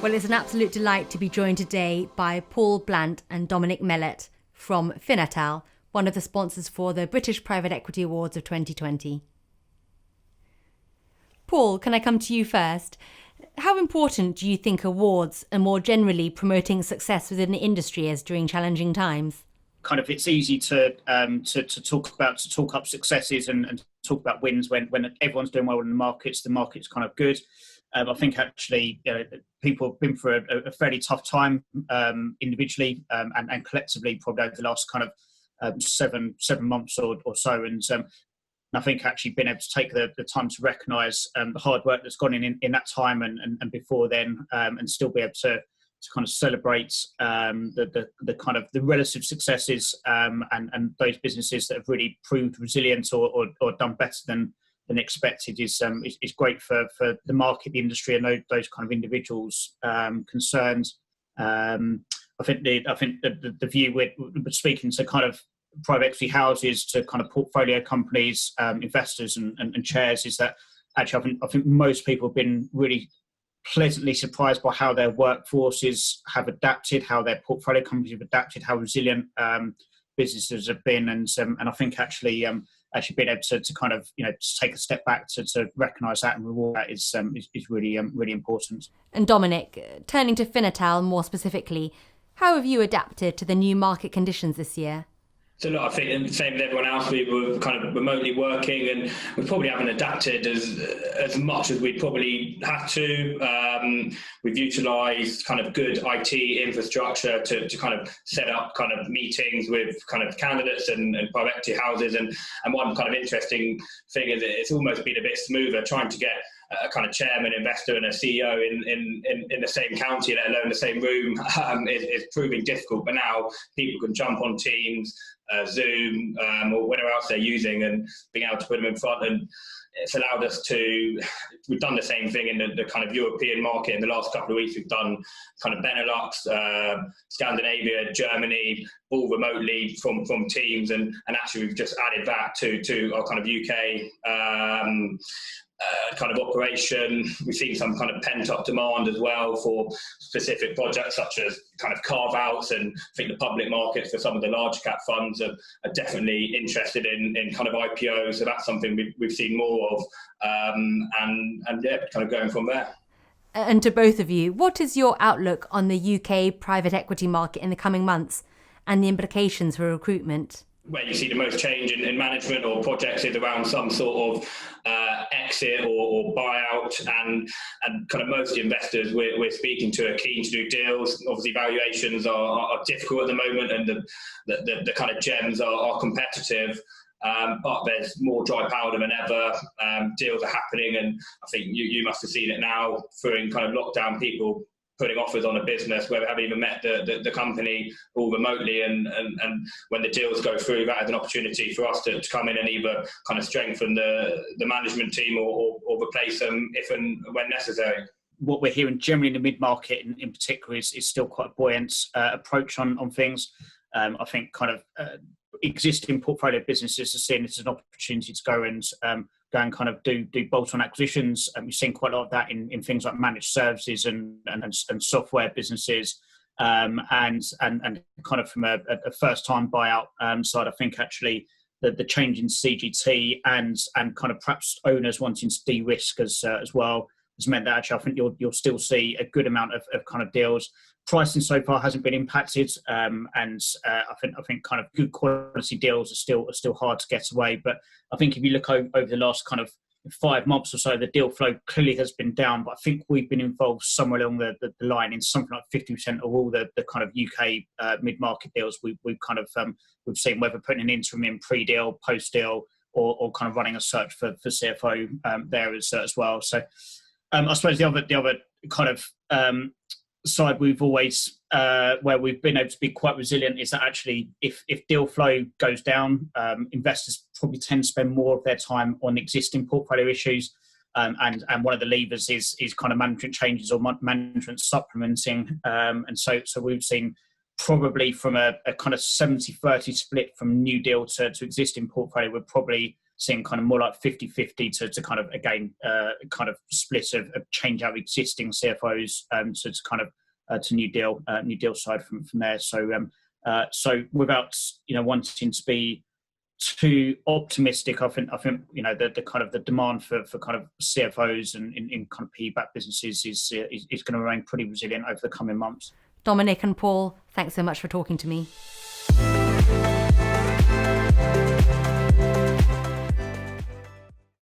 Well, it's an absolute delight to be joined today by Paul Blant and Dominic Mellett from Finatal, one of the sponsors for the British Private Equity Awards of 2020. Paul, can I come to you first? How important do you think awards and more generally promoting success within the industry is during challenging times? Kind of, it's easy to talk up successes and talk about wins when everyone's doing well in the market's kind of good. I think actually, people have been through a fairly tough time individually and collectively, probably over the last kind of 7 months or so. And I think actually being able to take the time to recognise the hard work that's gone in that time and before then, and still be able to kind of celebrate the kind of the relative successes and those businesses that have really proved resilient or done better than expected is great for the market, the industry, and those kind of individuals concerned. I think the view we're speaking to kind of private equity houses, to kind of portfolio companies, investors and chairs, is that actually I think most people have been really pleasantly surprised by how their workforces have adapted, how their portfolio companies have adapted, how resilient businesses have been, and I think actually being able to kind of to take a step back to recognise that and reward that is really really important. And Dominic, turning to Finatal more specifically, how have you adapted to the new market conditions this year? So look, I think the same with everyone else, we were kind of remotely working, and we probably haven't adapted as much as we probably had to. We've utilised kind of good IT infrastructure to kind of set up kind of meetings with kind of candidates and private equity houses. And one kind of interesting thing is it's almost been a bit smoother trying to get a kind of chairman, investor and a CEO in the same county, let alone the same room, is proving difficult. But now people can jump on Teams, Zoom, or whatever else they're using, and being able to put them in front. And it's allowed us we've done the same thing in the kind of European market. In the last couple of weeks, we've done kind of Benelux, Scandinavia, Germany, all remotely from Teams. And actually, we've just added that to our kind of UK kind of operation. We've seen some kind of pent-up demand as well for specific projects such as kind of carve-outs, and I think the public markets for some of the large cap funds are definitely interested in kind of IPOs. So that's something we've seen more of, and yeah, kind of going from there. And to both of you, what is your outlook on the UK private equity market in the coming months and the implications for recruitment? Where you see the most change in management or projects is around some sort of exit or buyout, and kind of most investors we're speaking to are keen to do deals. Obviously valuations are difficult at the moment, and the kind of gems are competitive, but there's more dry powder than ever. Deals are happening, and I think you must have seen it now through kind of lockdown, people putting offers on a business where they haven't even met the company, all remotely, and when the deals go through, that is an opportunity for us to come in and either kind of strengthen the management team or replace them if and when necessary. What we're hearing generally in the mid-market in particular is still quite a buoyant approach on things. I think kind of existing portfolio businesses are seeing this as an opportunity to go and kind of do bolt-on acquisitions. We've seen quite a lot of that in things like managed services and software businesses, and kind of from a first-time buyout side. I think actually the change in CGT and kind of perhaps owners wanting to de-risk as well has meant that actually I think you'll still see a good amount of kind of deals. Pricing so far hasn't been impacted, and I think kind of good quality deals are still hard to get away. But I think if you look over the last kind of 5 months or so, the deal flow clearly has been down. But I think we've been involved somewhere along the line in something like 50% of all the kind of UK mid-market deals we've seen, whether putting an interim in pre-deal, post-deal, or kind of running a search for CFO there as well. So I suppose the other kind of side we've always where we've been able to be quite resilient is that actually if deal flow goes down, investors probably tend to spend more of their time on existing portfolio issues, and one of the levers is kind of management changes or management supplementing, and so we've seen probably from a kind of 70-30 split from new deal to existing portfolio, we're probably seeing kind of more like 50-50 to kind of, again, kind of split of change out existing CFOs to kind of to new deal side from there. So without wanting to be too optimistic, I think the kind of the demand for kind of CFOs and in kind of PE-backed businesses is going to remain pretty resilient over the coming months. Dominic and Paul, thanks so much for talking to me.